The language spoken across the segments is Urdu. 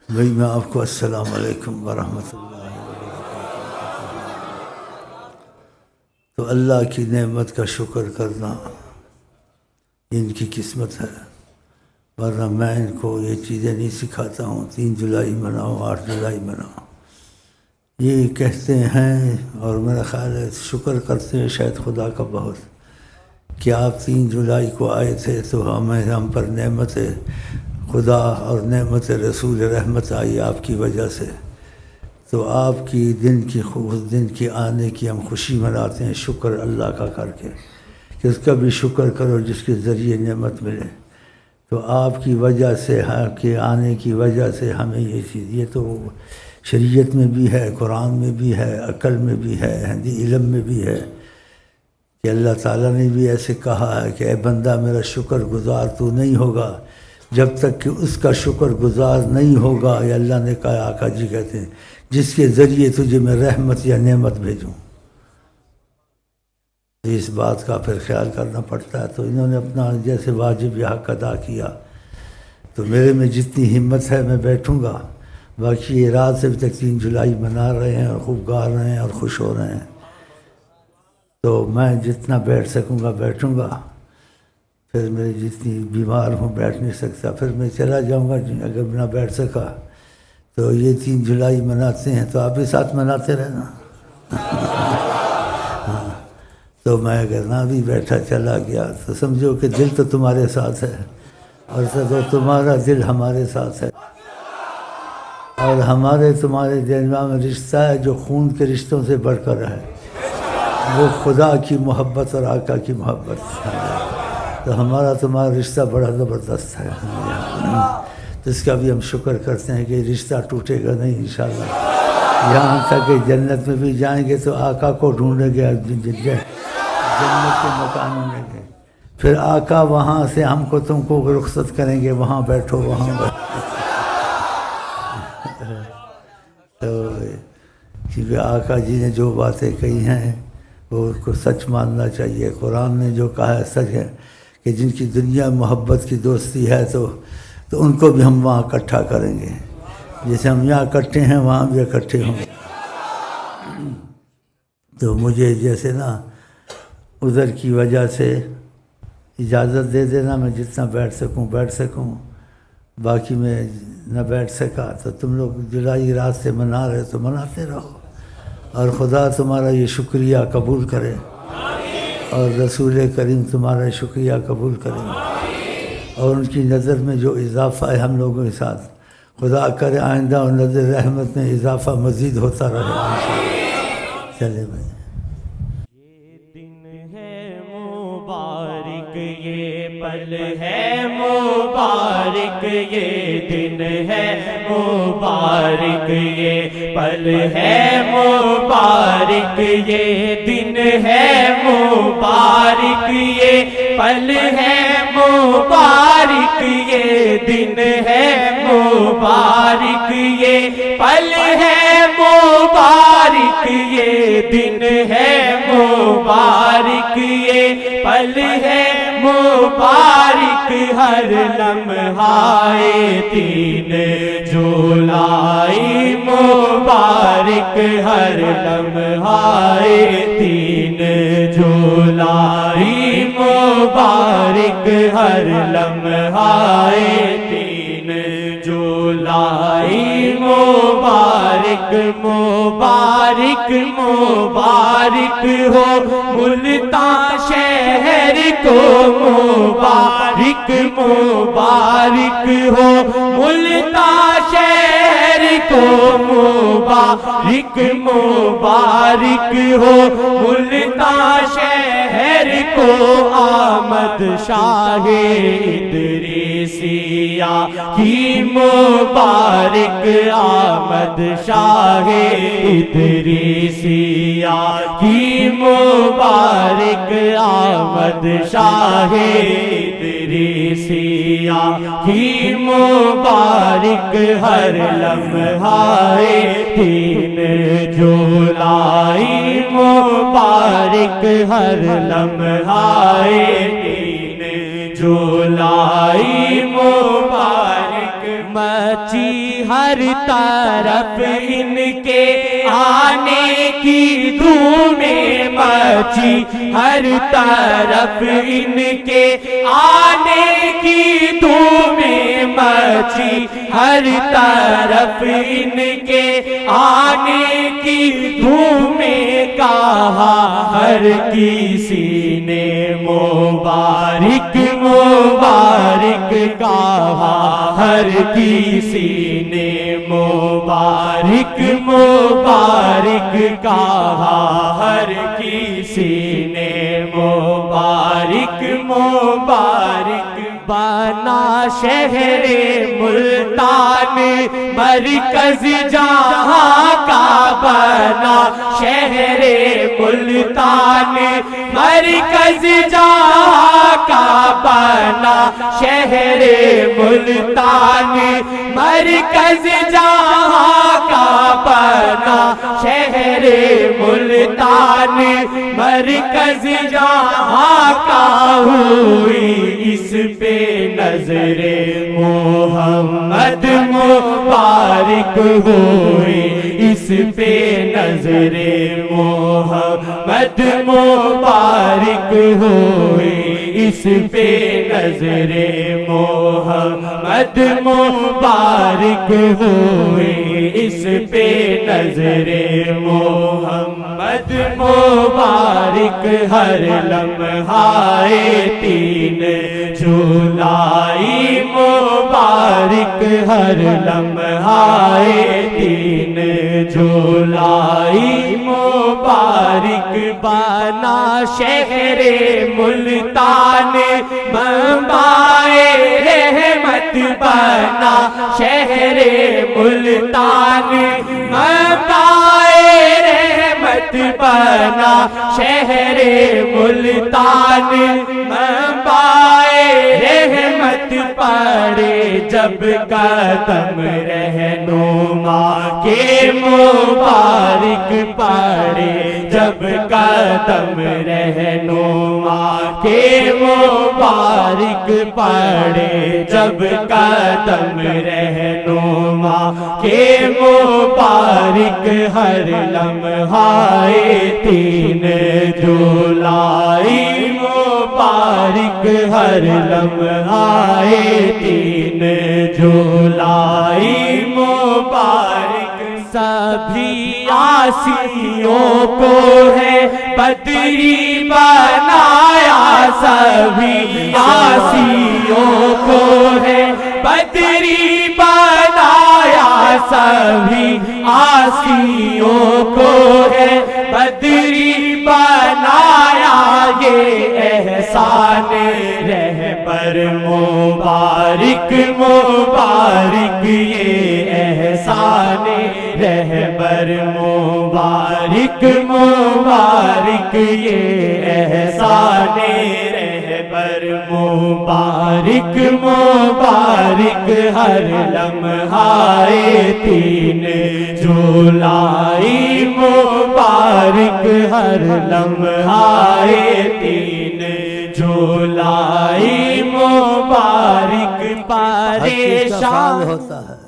بھائی میں آپ کو السلام علیکم ورحمۃ اللہ وبرکاتہ۔ تو اللہ کی نعمت کا شکر کرنا ان کی قسمت ہے، ورنہ میں ان کو یہ چیزیں نہیں سکھاتا ہوں 3 جولائی مناؤ 8 جولائی مناؤ، یہ کہتے ہیں اور میرا خیال ہے شکر کرتے ہیں شاید خدا کا بہت کہ آپ 3 جولائی کو آئے تھے تو ہم پر نعمت خدا اور نعمت رسول رحمت آئی آپ کی وجہ سے، تو آپ کی دن کی آنے کی ہم خوشی مناتے ہیں شکر اللہ کا کر کے کہ اس کا بھی شکر کرو جس کے ذریعے نعمت ملے۔ تو آپ کی وجہ سے آپ کے آنے کی وجہ سے ہمیں یہ چیز، یہ تو شریعت میں بھی ہے، قرآن میں بھی ہے، عقل میں بھی ہے، علم میں بھی ہے کہ اللہ تعالیٰ نے بھی ایسے کہا ہے کہ اے بندہ میرا شکر گزار تو نہیں ہوگا جب تک کہ اس کا شکر گزار نہیں ہوگا، یا اللہ نے کہا، آقا جی کہتے ہیں جس کے ذریعے تجھے میں رحمت یا نعمت بھیجوں۔ اس بات کا پھر خیال کرنا پڑتا ہے۔ تو انہوں نے اپنا جیسے واجب یا حق ادا کیا، تو میرے میں جتنی ہمت ہے میں بیٹھوں گا، باقی یہ رات سے ابھی تک 3 جولائی منا رہے ہیں اور خوب گا رہے ہیں اور خوش ہو رہے ہیں، تو میں جتنا بیٹھ سکوں گا بیٹھوں گا، پھر میری جتنی بیمار ہوں بیٹھ نہیں سکتا پھر میں چلا جاؤں گا، اگر نہ بیٹھ سکا تو یہ 3 جولائی مناتے ہیں تو آپ بھی ساتھ مناتے رہنا۔ ہاں، تو میں اگر نہ بھی بیٹھا چلا گیا تو سمجھو کہ دل تو تمہارے ساتھ ہے، اور تو تمہارا دل ہمارے ساتھ ہے، اور ہمارے تمہارے دل میں رشتہ ہے جو خون کے رشتوں سے بڑھ کر ہے، وہ خدا کی محبت اور آقا کی محبت ہے، تو ہمارا تمہارا رشتہ بڑا زبردست ہے، تو اس کا بھی ہم شکر کرتے ہیں کہ رشتہ ٹوٹے گا نہیں انشاءاللہ۔ یہاں تک کہ جنت میں بھی جائیں گے تو آقا کو ڈھونڈیں گے، جنت کے مکان میں گے، پھر آقا وہاں سے ہم کو تم کو رخصت کریں گے، وہاں بیٹھو وہاں بیٹھو۔ تو کیونکہ آقا جی نے جو باتیں کہی ہیں وہ اس کو سچ ماننا چاہیے۔ قرآن نے جو کہا ہے سچ ہے کہ جن کی دنیا محبت کی دوستی ہے تو ان کو بھی ہم وہاں اکٹھا کریں گے، جیسے ہم یہاں اکٹھے ہیں وہاں بھی اکٹھے ہوں گے۔ تو مجھے جیسے نا ادھر کی وجہ سے اجازت دے دینا، میں جتنا بیٹھ سکوں، باقی میں نہ بیٹھ سکا تو تم لوگ جولائی رات سے منا رہے تو مناتے رہو، اور خدا تمہارا یہ شکریہ قبول کرے، اور رسول کریم تمہارا شکریہ قبول کرے، اور ان کی نظر میں جو اضافہ ہے ہم لوگوں کے ساتھ، خدا کرے آئندہ اور نظر رحمت میں اضافہ مزید ہوتا رہے۔ چلے بھائی، یہ دن ہے مبارک، یہ پل ہے مبارک، یہ دن ہے مبارک، یہ پل ہے مبارک، یہ دن ہے مبارک، یہ پل ہے مبارک، یہ دن ہے مبارک، یہ پل ہے مبارک، یہ دن ہے مبارک، یہ پل ہے مبارک، ہر لمحہ 3 جولائی مبارک، ہر لمحہ 3 جولائی مبارک، ہر لمحہ 3 جولائی مبارک، مبارک مبارک ہو ملتان شہر کو، مبارک مبارک ہو ملتان شہر کو، مبارک مبارک ہو ملتان شہر کو، آمد شاہ ادریسیہ کی مبارک، آمد شاہ ادریسیہ کی مبارک، آمد شاہ ادریسیہ کی مبارک، ہر لمحہ 3 جولائی مبارک، ہر لمحہ 3 جولائی مبارک، مچی ہر طرف ان کے آنے کی دھومیں مچی ہر طرف ان کے آنے کی دھومیں مچی ہر طرف ان کے آنے کی دھومیں کہا ہر کسی نے مبارک مبارک کہا ہر کسی نے مبارک مبارک کہا ہر کسی نے مبارک مبارک بنا شہر ملتان مرکز جہاں کا بنا شہر ملتان مرکز جہاں کا بنا شہر ملتان مرکز جہاں کا بنا شہر ملتان مرکز جہاں کا ہوئی اس پہ نظر محمد مبارک ہوئی اس پہ نظر محمد مبارک ہوئی اس پہ نظر محمد مبارک ہوئی اس پہ نظر محمد مبارک ہر لمحہ 3 جولائی مبارک ہر لمحہ 3 جولائی مبارک بنا شہر ملتان منبع رحمت بنا شہر ملتان منبع رحمت بنا شہر ملتان منبع رحمت پڑے جب قدم رہنما کے مبارک پڑے جب قدم رہنما کے مبارک پڑے جب قدم رہنما کے مبارک ہر لمحہ 3 جولائی مبارک ہر لمحہ 3 جولائی مبارک سبھی عاصیوں کو ہے بدری بنایا سبھی عاصیوں کو ہے بدری بنایا سبھی عاصیوں کو ہے بدری بنایا یہ احسان رہبر مبارک مبارک یہ احسان رہبر مبارک مبارک یہ احسان رہبر مبارک مبارک ہر لمحہ 3 جولائی مبارک ہر لمحہ 3 جولائی مبارک پریشان ہوتا ہے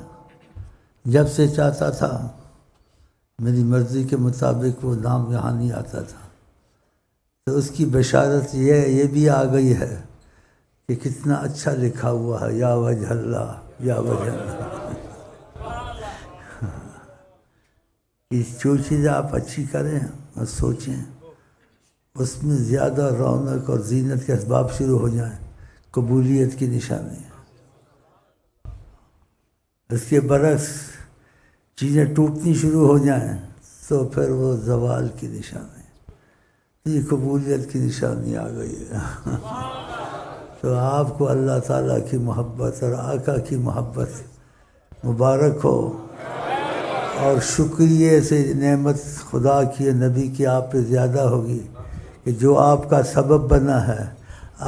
جب سے چاہتا تھا میری مرضی کے مطابق وہ نام یہاں نہیں آتا تھا تو اس کی بشارت یہ بھی آ گئی ہے کہ کتنا اچھا لکھا ہوا ہے یا وجہ اللہ یا وجہ اللہ جو چیزیں آپ اچھی کریں اور سوچیں اس میں زیادہ رونق اور زینت کے اسباب شروع ہو جائیں قبولیت کی نشانی ہے اس کے برعکس چیزیں ٹوٹنی شروع ہو جائیں تو پھر وہ زوال کی نشانی یہ قبولیت کی نشانی آ گئی ہے تو آپ کو اللہ تعالیٰ کی محبت اور آقا کی محبت مبارک ہو اور شکریہ سے نعمت خدا کی نبی کی آپ پہ زیادہ ہوگی کہ جو آپ کا سبب بنا ہے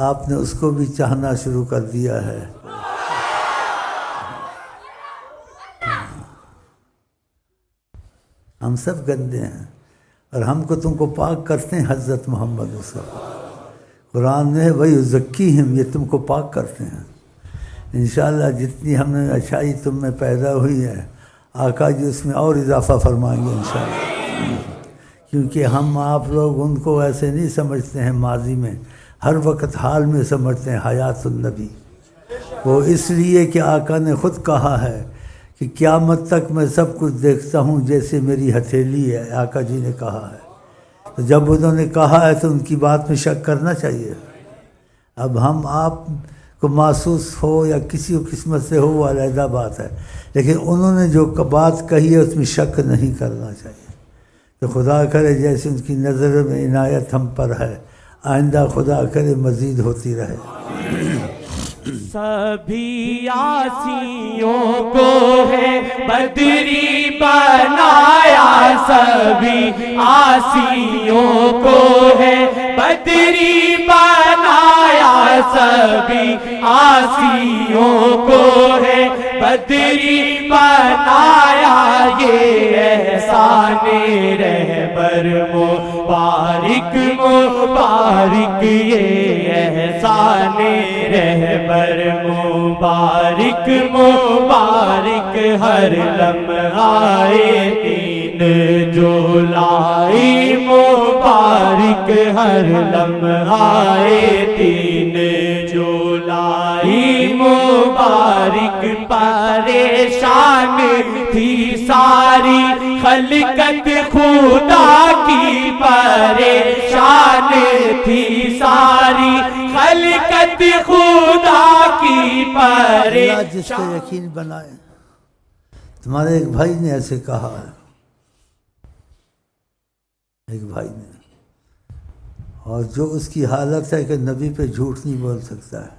آپ نے اس کو بھی چاہنا شروع کر دیا ہے ہم سب گندے ہیں اور ہم کو تم کو پاک کرتے ہیں حضرت محمد مصطفیٰ قرآن میں وہی زکی ہم یہ تم کو پاک کرتے ہیں انشاءاللہ جتنی ہم نے اچھائی تم میں پیدا ہوئی ہے آقا جی اس میں اور اضافہ فرمائیں گے انشاءاللہ، کیونکہ ہم آپ لوگ ان کو ایسے نہیں سمجھتے ہیں ماضی میں، ہر وقت حال میں سمجھتے ہیں حیات النبی، وہ اس لیے کہ آقا نے خود کہا ہے کہ قیامت تک میں سب کچھ دیکھتا ہوں جیسے میری ہتھیلی ہے، آقا جی نے کہا ہے، تو جب انہوں نے کہا ہے تو ان کی بات میں شک کرنا چاہیے۔ اب ہم آپ کو محسوس ہو یا کسی کو قسمت سے ہو وہ علیحدہ بات ہے، لیکن انہوں نے جو بات کہی ہے اس میں شک نہیں کرنا چاہیے۔ تو خدا کرے جیسے ان کی نظر میں عنایت ہم پر ہے، آئندہ خدا کرے مزید ہوتی رہے۔ سبھی آسیوں کو ہے بدری بنایا، سبھی آسیوں کو ہے بدری بنایا، سبھی آسیوں کو ہے بدری بنایا، یہ احسان رہبر مبارک مبارک، یہ احسان رہبر مبارک مبارک، ہر لمحہ دین جو لائی مبارک، ہر لمحہ دین جو لائی مبارک، پریشان تھی ساری خلقت خدا کی، پریشان تھی ساری خلقت خدا کی، اللہ جس پہ یقین بنائے۔ تمہارے ایک بھائی نے ایسے کہا ہے، ایک بھائی نے، اور جو اس کی حالت ہے کہ نبی پہ جھوٹ نہیں بول سکتا ہے،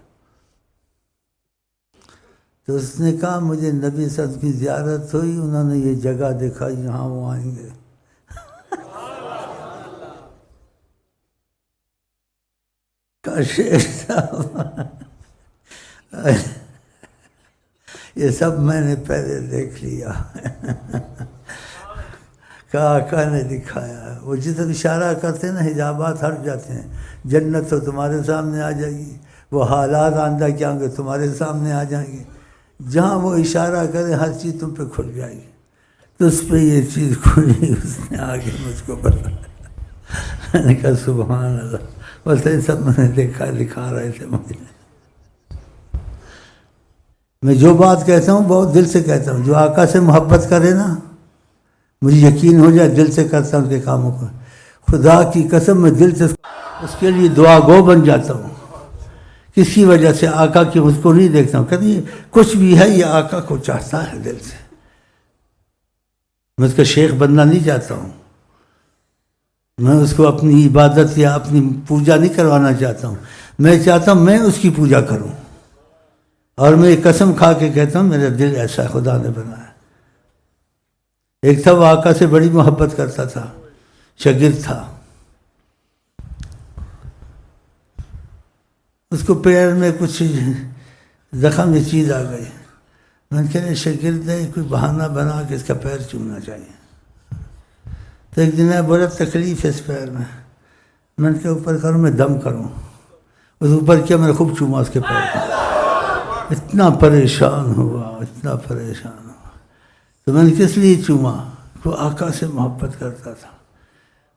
تو اس نے کہا مجھے نبی صلی اللہ علیہ وسلم کی زیارت ہوئی، انہوں نے یہ جگہ دیکھا یہاں وہ آئیں گے، شیخ صاحب یہ سب میں نے پہلے دیکھ لیا کہ آقا نے دکھایا ہے۔ وہ جتنا اشارہ کرتے ہیں نا حجابات ہٹ جاتے ہیں، جنت تو تمہارے سامنے آ جائے گی، وہ حالات آندہ کیا ہوں گے تمہارے سامنے آ جائیں گے، جہاں وہ اشارہ کرے ہر چیز تم پہ کھل جائے گی، تو اس پہ یہ چیز کھلی، اس نے آگے مجھ کو بتایا، میں نے کہا سبحان اللہ، بس یہ سب میں نے دیکھا، دکھا رہے تھے مجھے۔ میں جو بات کہتا ہوں بہت دل سے کہتا ہوں، جو آقا سے محبت کرے نا، مجھے یقین ہو جائے دل سے کرتا ہوں ان کے کاموں کو، خدا کی قسم میں دل سے اس کے لیے دعا گو بن جاتا ہوں۔ کسی وجہ سے آقا کی اس کو نہیں دیکھتا ہوں، کہتے کچھ بھی ہے یہ آقا کو چاہتا ہے دل سے، میں اس کا شیخ بننا نہیں چاہتا ہوں، میں اس کو اپنی عبادت یا اپنی پوجا نہیں کروانا چاہتا ہوں، میں چاہتا ہوں میں اس کی پوجا کروں، اور میں یہ قسم کھا کے کہتا ہوں میرا دل ایسا خدا نے بنایا۔ ایک تھا وہ آقا سے بڑی محبت کرتا تھا، شاگرد تھا، اس کو پیر میں کچھ زخم یہ چیز آ گئی، میں نے کہا شاگرد ہے کوئی بہانہ بنا کے اس کا پیر چومنا چاہیے، تو ایک دن بڑا تکلیف ہے اس پیر میں نے کہا اوپر کروں میں دم کروں، اس اوپر کیا میں نے خوب چوما اس کے پیر کو، اتنا پریشان ہوا، اتنا پریشان ہوا، تو میں نے کس لیے چوما؟ وہ آقا سے محبت کرتا تھا،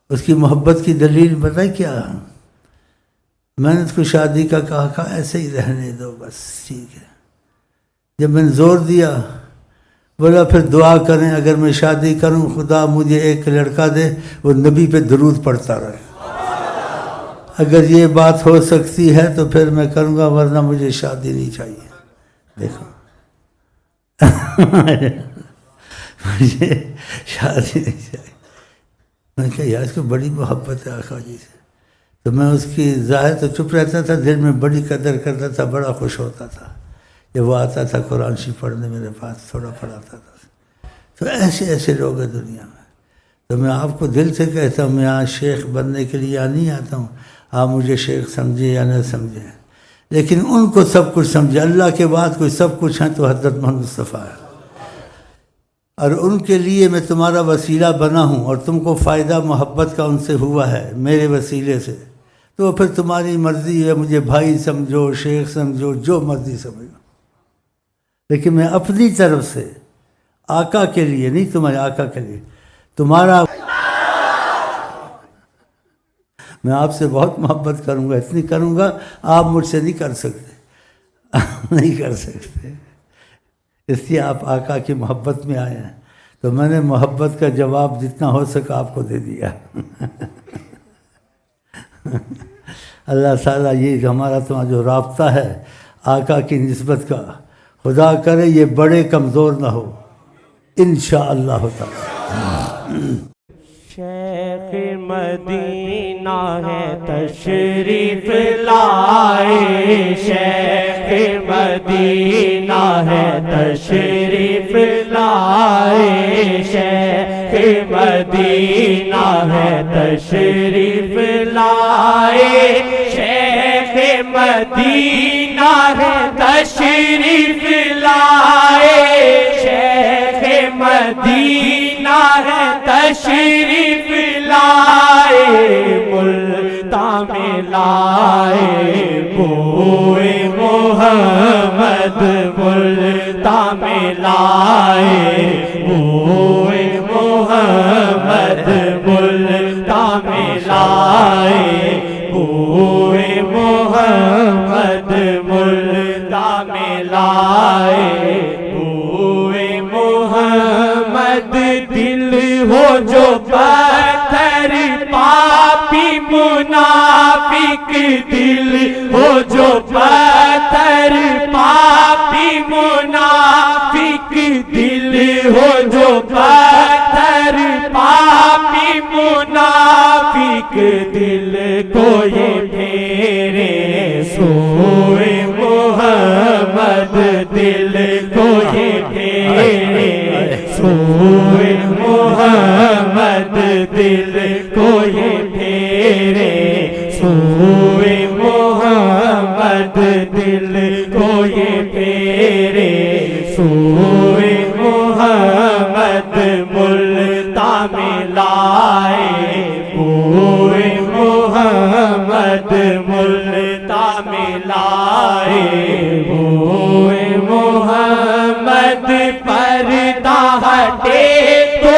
اس کی محبت کی دلیل بتائی کیا؟ میں نے اس کو شادی کا کہا ایسے ہی رہنے دو بس ٹھیک ہے، جب میں نے زور دیا بولا پھر دعا کریں اگر میں شادی کروں خدا مجھے ایک لڑکا دے وہ نبی پہ درود پڑھتا رہے، اگر یہ بات ہو سکتی ہے تو پھر میں کروں گا ورنہ مجھے شادی نہیں چاہیے۔ دیکھو مجھے شادی نہیں چاہیے، میں نے کہا یار اس کو بڑی محبت ہے آقا جی سے، تو میں اس کی ظاہر تو چپ رہتا تھا، دل میں بڑی قدر کرتا تھا، بڑا خوش ہوتا تھا جب وہ آتا تھا قرآن شریف پڑھنے میرے پاس، تھوڑا پڑھاتا تھا۔ تو ایسے ایسے لوگ ہیں دنیا میں، تو میں آپ کو دل سے کہتا ہوں میں یہاں شیخ بننے کے لیے یہاں نہیں آتا ہوں، آپ مجھے شیخ سمجھیں یا نہ سمجھیں، لیکن ان کو سب کچھ سمجھے، اللہ کے بعد کوئی سب کچھ ہیں تو حضرت محمد مصطفیٰ ہے، اور ان کے لیے میں تمہارا وسیلہ بنا ہوں، اور تم کو فائدہ محبت کا ان سے ہوا ہے میرے وسیلے سے، تو پھر تمہاری مرضی ہے، مجھے بھائی سمجھو، شیخ سمجھو، جو مرضی سمجھو، لیکن میں اپنی طرف سے آقا کے لیے نہیں، تمہارے آقا کے لیے، تمہارا میں آپ سے بہت محبت کروں گا، اتنی کروں گا آپ مجھ سے نہیں کر سکتے نہیں کر سکتے، اس لیے آپ آقا کی محبت میں آئے ہیں، تو میں نے محبت کا جواب جتنا ہو سکا آپ کو دے دیا اللہ تعالیٰ یہ ہمارا تمہارا جو رابطہ ہے آقا کی نسبت کا، خدا کرے یہ بڑے کمزور نہ ہو انشاءاللہ تعالی۔ شیخ مدینہ ہے تشریف لائے، شیخ مدینہ ہے تشریف لائے، شیخ مدینہ ہے تشریف لائے، شیخ مدینہ ہے تشریف لائے، شیخ مدینہ ہے تشریف لائے، ملتان میں لائے بوئے محمد، ملتان میں لائے بوئے محمد، ملتان میں لائے بوئے محمد، ملتان میں لائے بوئے محمد، دل ہو جو پتھر پاپی منافق، دل ہو جو پتھر پاپی منافق، دل ہو جو پتھر پاپی منافق، دل کو یہ پھیرے سوئے محمد، دل کو یہ پھیرے سوئے محمد، دل کو یہ پھیرے سوئے محمد، دل کو یہ پھیرے سوئے محمد، ملتان میں لائے بوئے محمد، ملتان میں لائے بوئے محمد، پردہ ہٹے تو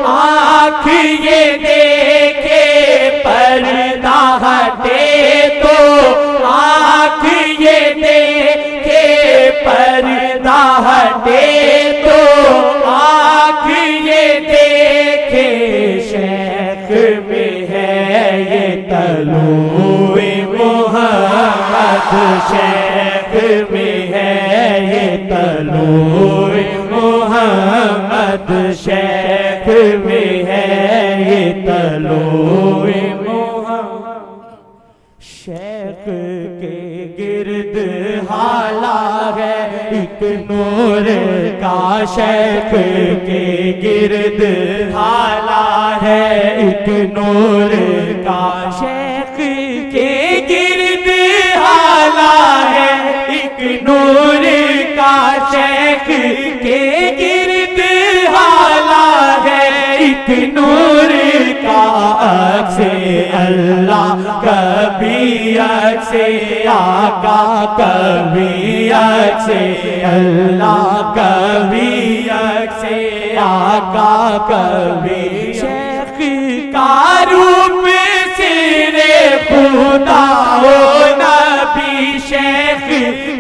آنکھ یہ دیکھے، پردہ ہٹے تو آنکھ یہ دیکھے، پردہ ہٹے تو آنکھ یہ دیکھے، شیخ میں ہے یہ طلوع محمد، شیخ میں ہے یہ طلوع محمد، شیخ میں ہے یہ طلوع محمد، شیخ کے گرد حالہ ہے ایک نور کا، شیخ کے گرد حالہ ہے ایک نور کا، شیخ کے گرد حالہ ہے ایک نور کا، شیخ کے گرد حالہ ہے ایک نور کا، عکس اللہ کبھی عکس آقا، کبھی عکس اللہ، کبھی عکس آقا، کبھی شیخ کا روپ سرے خدا و نبی، شیخ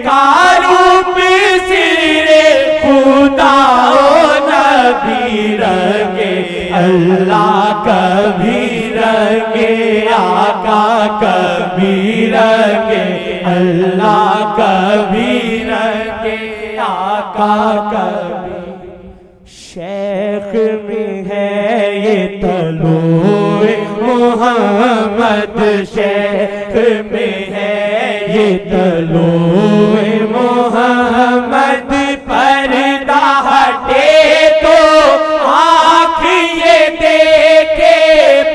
کا روپ سرے خدا و نبی، رنگے اللہ کبھی رنگے آقا، کبھی رنگے اللہ، کبھی رنگے آقا، کبھی شیخ میں ہے یہ طلوع محمد، شیخ میں ہے یہ طلوع محمد، پردہ ہٹے تو آنکھ یہ دیکھے،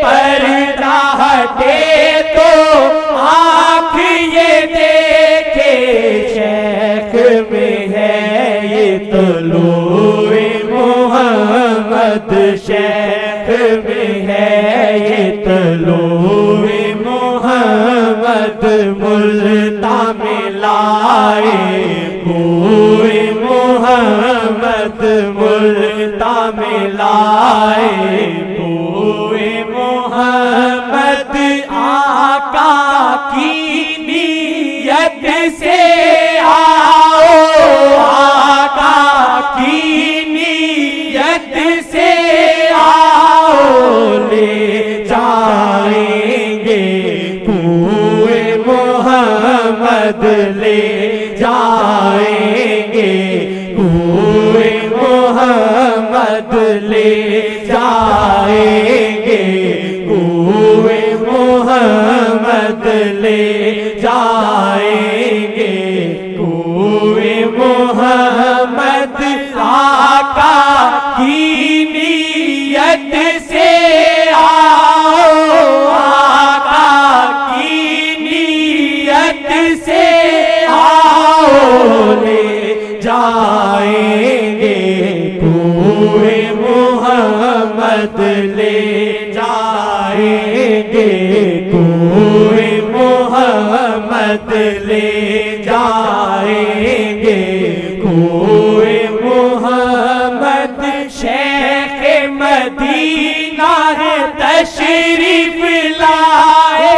پردہ ہٹے تو آنکھ یہ دیکھے، شیخ میں ہے یہ طلوع محمد، شیخ میں ہے یہ طلوع محمد، ملتان میں لائے بوئے محمد، ملتاں میں لائے کوئے محمد آقا کی نیت سے آؤ، آقا کی نیت سے آؤ، لے جائیں گے کوئے محمد، لے جائیں گے کوئے محمد، لے جائیں گے کوئے محمد، لے جائیں گے کوئے محمد، آقا کی نیت سے آؤ، آقا کی نیت سے آؤ، لے جائیں گے کوئے محمد، لے جائیں گے کوئے محمد، لے جائیں گے کوئے محمد، شیخ مدینہ ہے تشریف لائے،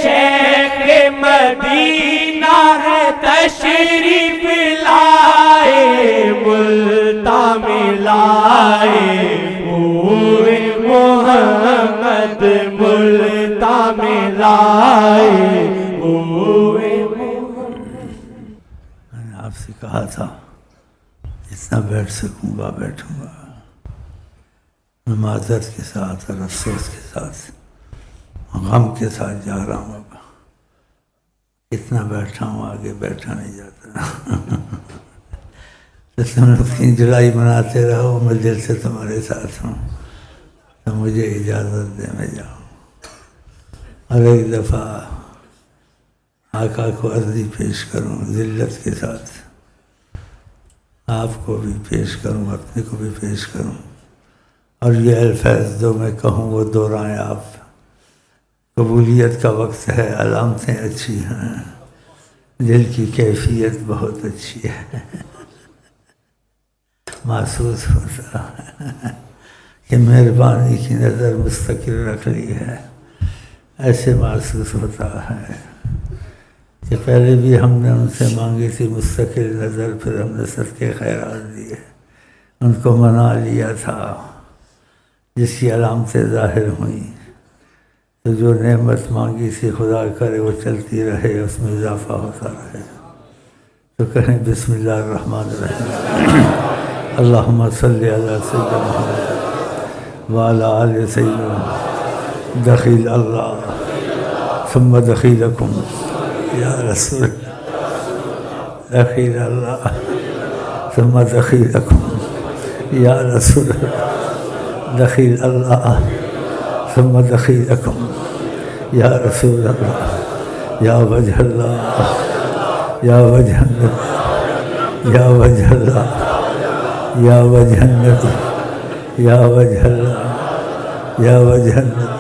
شیخ مدینہ ہے تشریف لائے، ملتاں میں لائے کوئے محمد، ملتاں میں لائے کوئے محمد۔ میں نے آپ سے کہا تھا جتنا بیٹھ سکوں گا بیٹھوں گا، میں معذرت کے ساتھ اور افسوس کے ساتھ غم کے ساتھ جا رہا ہوں، اب کتنا بیٹھا ہوں، آگے بیٹھا نہیں جاتا۔ تو تم لوگ 3 جولائی مناتے رہو، میں دل سے تمہارے ساتھ ہوں، تو مجھے اجازت دے میں جاؤں۔ اور ایک دفعہ آقا کو عرضی پیش کروں ذلت کے ساتھ، آپ کو بھی پیش کروں، اپنے کو بھی پیش کروں، اور یہ الفاظ جو میں کہوں وہ دہرائیں آپ۔ قبولیت کا وقت ہے، علامتیں اچھی ہیں، دل کی کیفیت بہت اچھی ہے، محسوس ہوتا ہے کہ مہربانی کی نظر مستقل رکھ لی ہے، ایسے محسوس ہوتا ہے کہ پہلے بھی ہم نے ان سے مانگی تھی مستقل نظر، پھر ہم نے صدقے خیرات دیے، ان کو منا لیا تھا، جس کی علامتیں ظاہر ہوئیں، تو جو نعمت مانگی تھی خدا کرے وہ چلتی رہے، اس میں اضافہ ہوتا رہے۔ تو کہیں بسم اللہ الرحمن الرحیم، اللہم صلی علی سیدنا محمد وعلی آل سیدنا محمد، دخیل اللہ ثم دخیلکم یا رسول، دخیل اللہ ثم دخیلکم یا رسول، دخیل اللہ ثم دخیلکم یا رسول اللہ، یا وجہ اللہ، یا وجہ النبی، یا وجہ اللہ، یا وجہ النبی، یا وجہ اللہ، یا وجہ النبی۔